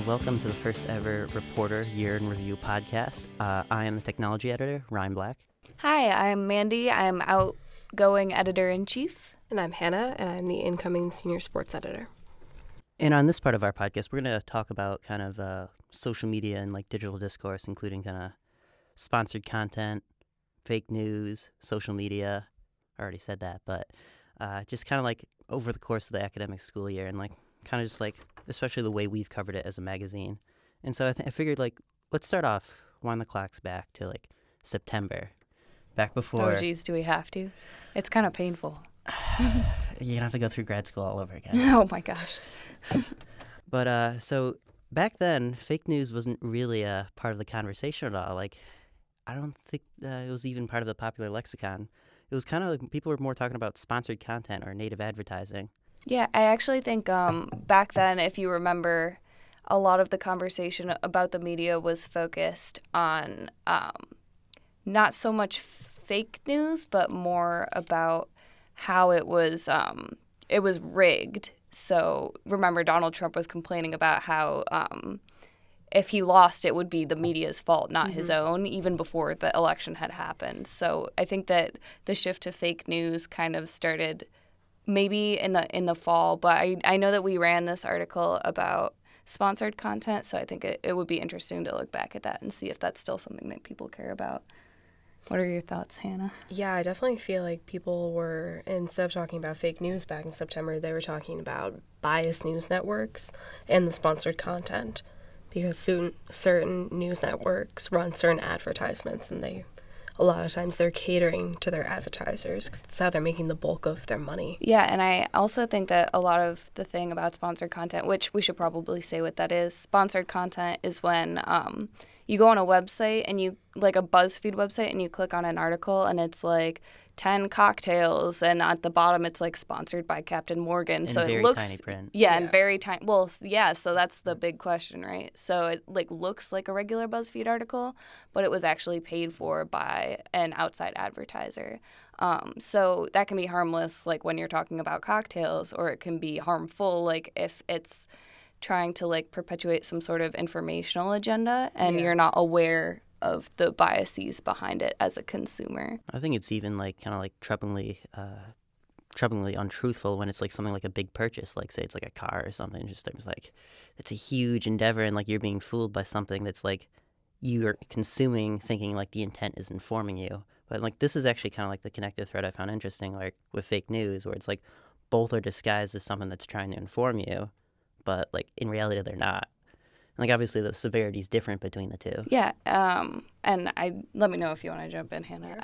welcome to the first ever Reporter Year in Review podcast. I am the technology editor, Ryan Black. Hi, I'm Mandy. I'm outgoing editor-in-chief. And I'm Hannah, and I'm the incoming senior sports editor. And on this part of our podcast, we're going to talk about kind of social media and like digital discourse, including kind of sponsored content, fake news, social media. I already said that, but just kind of like over the course of the academic school year and like kind of just like, especially the way we've covered it as a magazine. And so I figured like, let's start off, wind the clocks back to like September, back before. Oh, geez, do we have to? It's kind of painful. You're going to have to go through grad school all over again. Oh, my gosh. But so back then, fake news wasn't really a part of the conversation at all. Like, I don't think it was even part of the popular lexicon. It was kind of like people were more talking about sponsored content or native advertising. Yeah, I actually think back then, if you remember, a lot of the conversation about the media was focused on not so much fake news, but more about how it was rigged. So remember, Donald Trump was complaining about how if he lost, it would be the media's fault, not his own, even before the election had happened. So I think that the shift to fake news kind of started maybe in the fall, but I know that we ran this article about sponsored content, so I think it would be interesting to look back at that and see if that's still something that people care about. What are your thoughts, Hannah? Yeah, I definitely feel like people were, instead of talking about fake news back in September, they were talking about biased news networks and the sponsored content, because certain news networks run certain advertisements, and a lot of times they're catering to their advertisers 'cause it's how they're making the bulk of their money. Yeah, and I also think that a lot of the thing about sponsored content, which we should probably say what that is, sponsored content is when you go on a website and you, like a BuzzFeed website, and you click on an article and it's like 10 cocktails, and at the bottom it's like sponsored by Captain Morgan. In so very it looks tiny print. Yeah, and very tiny. Well, yeah, so that's the big question, right? So it like looks like a regular BuzzFeed article, but it was actually paid for by an outside advertiser. So that can be harmless, like when you're talking about cocktails, or it can be harmful, like if it's trying to like perpetuate some sort of informational agenda and you're not aware of the biases behind it as a consumer. I think it's even like kind of like troublingly untruthful when it's like something like a big purchase, like say it's like a car or something. Just there's like it's a huge endeavor, and like you're being fooled by something that's like you're consuming, thinking like the intent is informing you. But like this is actually kind of like the connective thread I found interesting, like with fake news, where it's like both are disguised as something that's trying to inform you, but like in reality they're not. Like, obviously, the severity is different between the two. Yeah, and let me know if you want to jump in, Hannah.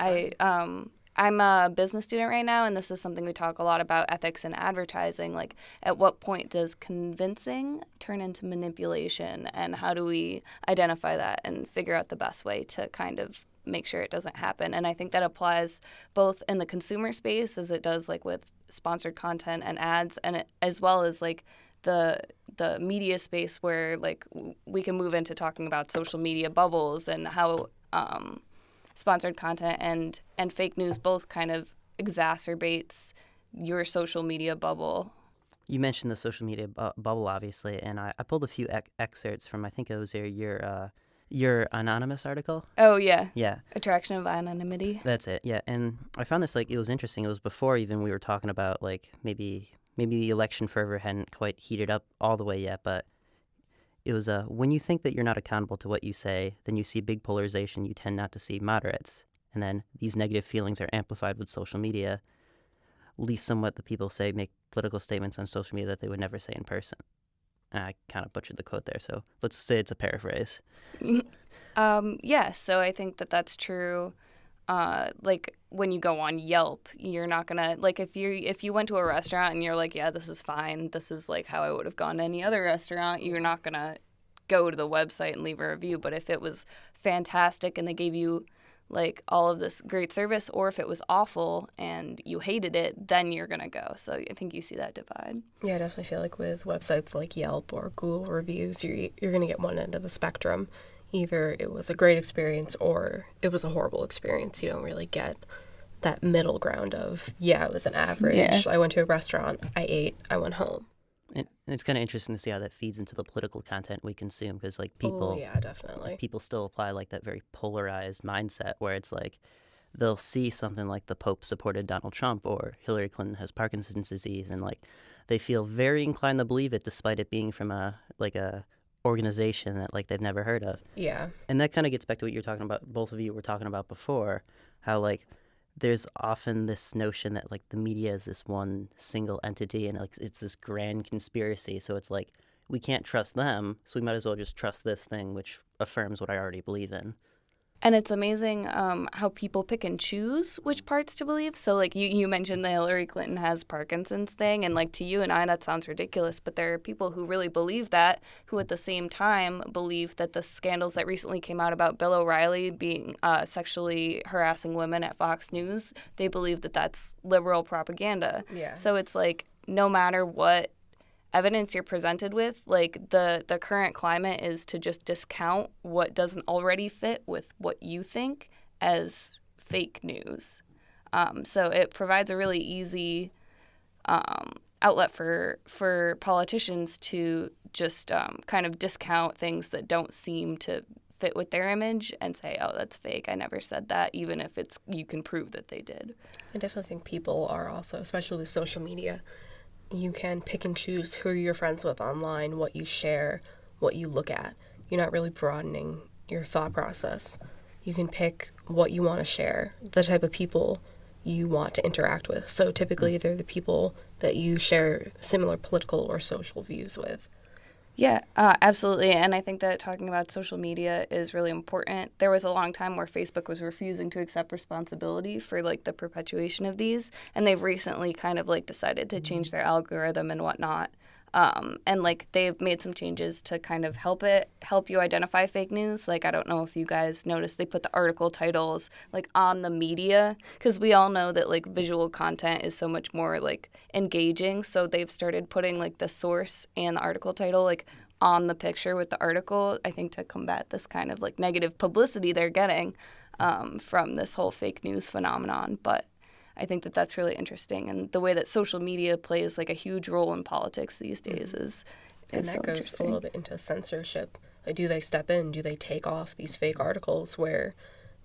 I'm a business student right now, and this is something we talk a lot about, ethics in advertising. Like, at what point does convincing turn into manipulation, and how do we identify that and figure out the best way to kind of make sure it doesn't happen? And I think that applies both in the consumer space as it does, like, with sponsored content and ads, and as well as, like, the media space where like we can move into talking about social media bubbles and how sponsored content and fake news both kind of exacerbates your social media bubble. You mentioned the social media bubble, obviously, and I pulled a few excerpts from, I think it was your anonymous article. Oh, yeah. Yeah. Attraction of anonymity. That's it, yeah. And I found this, like, it was interesting. It was before even we were talking about, like, maybe the election fervor hadn't quite heated up all the way yet, but it was when you think that you're not accountable to what you say, then you see big polarization, you tend not to see moderates. And then these negative feelings are amplified with social media. At least somewhat the people say make political statements on social media that they would never say in person. And I kind of butchered the quote there, so let's say it's a paraphrase. Yeah, so I think that that's true. Like when you go on Yelp, you're not gonna, like, if you went to a restaurant and you're like, yeah, this is fine, this is like how I would have gone to any other restaurant, you're not gonna go to the website and leave a review. But if it was fantastic and they gave you like all of this great service, or if it was awful and you hated it, then you're gonna go. So I think you see that divide. Yeah, I definitely feel like with websites like Yelp or Google reviews, you're gonna get one end of the spectrum. Either it was a great experience or it was a horrible experience. You don't really get that middle ground of, yeah, it was an average. Yeah. I went to a restaurant, I ate, I went home. And it's kind of interesting to see how that feeds into the political content we consume, because like Oh, yeah, definitely. people still apply like that very polarized mindset where it's like they'll see something like the Pope supported Donald Trump or Hillary Clinton has Parkinson's disease, and like they feel very inclined to believe it despite it being from a organization that like they've never heard of. Yeah. And that kind of gets back to what you're talking about, both of you were talking about before, how like there's often this notion that like the media is this one single entity and like it's this grand conspiracy. So it's like we can't trust them, so we might as well just trust this thing which affirms what I already believe in. And it's amazing how people pick and choose which parts to believe. So, like, you mentioned the Hillary Clinton has Parkinson's thing, and, like, to you and I, that sounds ridiculous. But there are people who really believe that, who at the same time believe that the scandals that recently came out about Bill O'Reilly being sexually harassing women at Fox News, they believe that that's liberal propaganda. Yeah. So it's like, no matter what evidence you're presented with, like the current climate is to just discount what doesn't already fit with what you think as fake news. So it provides a really easy outlet for politicians to just kind of discount things that don't seem to fit with their image and say, oh, that's fake. I never said that, even if you can prove that they did. I definitely think people are also, especially with social media, you can pick and choose who you're friends with online, what you share, what you look at. You're not really broadening your thought process. You can pick what you want to share, the type of people you want to interact with. So typically they're the people that you share similar political or social views with. Yeah, absolutely. And I think that talking about social media is really important. There was a long time where Facebook was refusing to accept responsibility for like the perpetuation of these. And they've recently kind of like decided to change their algorithm and whatnot. And like they've made some changes to kind of help you identify fake news. Like, I don't know if you guys noticed, they put the article titles like on the media, because we all know that like visual content is so much more like engaging. So they've started putting like the source and the article title like on the picture with the article, I think to combat this kind of like negative publicity they're getting from this whole fake news phenomenon. But I think that that's really interesting, and the way that social media plays like a huge role in politics these days is and that so goes a little bit into censorship. Like, do they step in? Do they take off these fake articles where,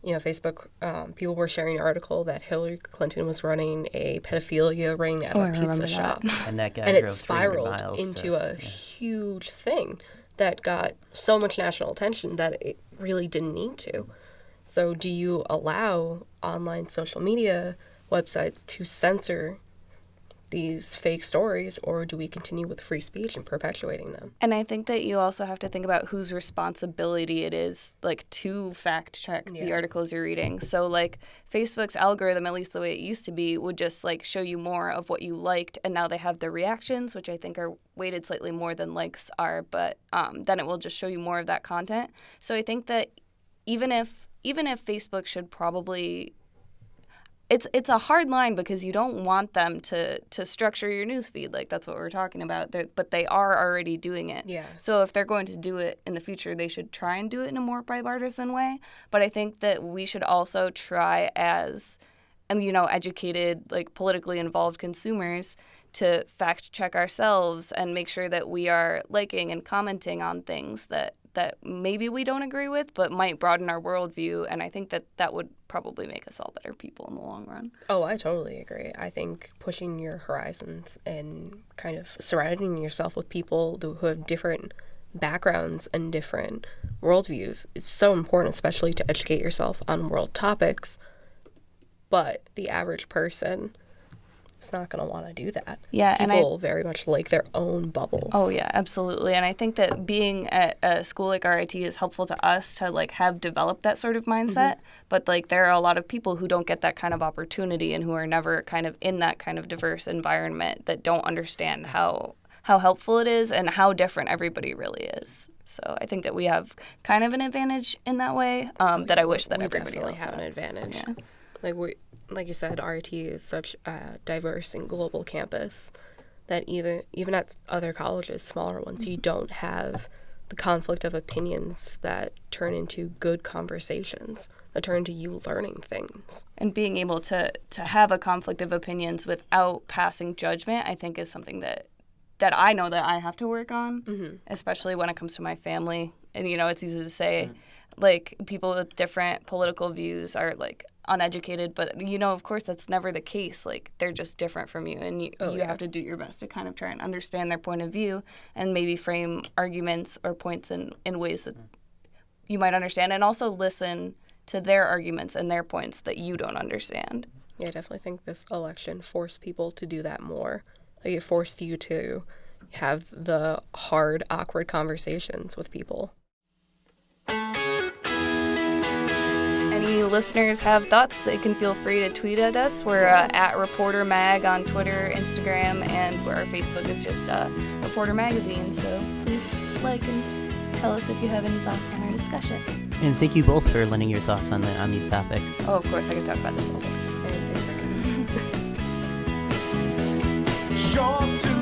you know, Facebook, people were sharing an article that Hillary Clinton was running a pedophilia ring at a pizza shop, And that guy and it drove 300 spiraled miles into a huge thing that got so much national attention that it really didn't need to. So, do you allow online social media websites to censor these fake stories, or do we continue with free speech and perpetuating them? And I think that you also have to think about whose responsibility it is, like, to fact check the articles you're reading. So, like, Facebook's algorithm, at least the way it used to be, would just, like, show you more of what you liked, and now they have the reactions, which I think are weighted slightly more than likes are, but then it will just show you more of that content. So I think that even if Facebook should probably... It's a hard line because you don't want them to structure your newsfeed. Like, that's what we're talking about. But they are already doing it. Yeah. So if they're going to do it in the future, they should try and do it in a more bipartisan way. But I think that we should also try as, and you know, educated, like politically involved consumers to fact check ourselves and make sure that we are liking and commenting on things that maybe we don't agree with, but might broaden our worldview. And I think that would probably make us all better people in the long run. Oh, I totally agree. I think pushing your horizons and kind of surrounding yourself with people who have different backgrounds and different worldviews is so important, especially to educate yourself on world topics. But the average person is not going to want to do that. Yeah, people very much like their own bubbles. Oh yeah, absolutely. And I think that being at a school like RIT is helpful to us to like have developed that sort of mindset. But like there are a lot of people who don't get that kind of opportunity and who are never kind of in that kind of diverse environment that don't understand how helpful it is and how different everybody really is. So I think that we have kind of an advantage in that way that I wish that everybody else have an advantage. Yeah. Like you said, RIT is such a diverse and global campus that even at other colleges, smaller ones, you don't have the conflict of opinions that turn into good conversations, that turn into you learning things. And being able to have a conflict of opinions without passing judgment, I think is something that that I know that I have to work on, Mm-hmm. especially when it comes to my family. And, it's easy to say, like, people with different political views are, like, uneducated, but, of course, that's never the case. Like, they're just different from you, and you have to do your best to kind of try and understand their point of view and maybe frame arguments or points in ways that you might understand, and also listen to their arguments and their points that you don't understand. Yeah, I definitely think this election forced people to do that more. Like, it forced you to have the hard, awkward conversations with people. Any listeners have thoughts, they can feel free to tweet at us. We're at Reporter Mag on Twitter, Instagram, and our Facebook is just Reporter Magazine. So please like and tell us if you have any thoughts on our discussion. And thank you both for lending your thoughts on these topics. Oh, of course, I could talk about this all day. Same thing for us. Sure to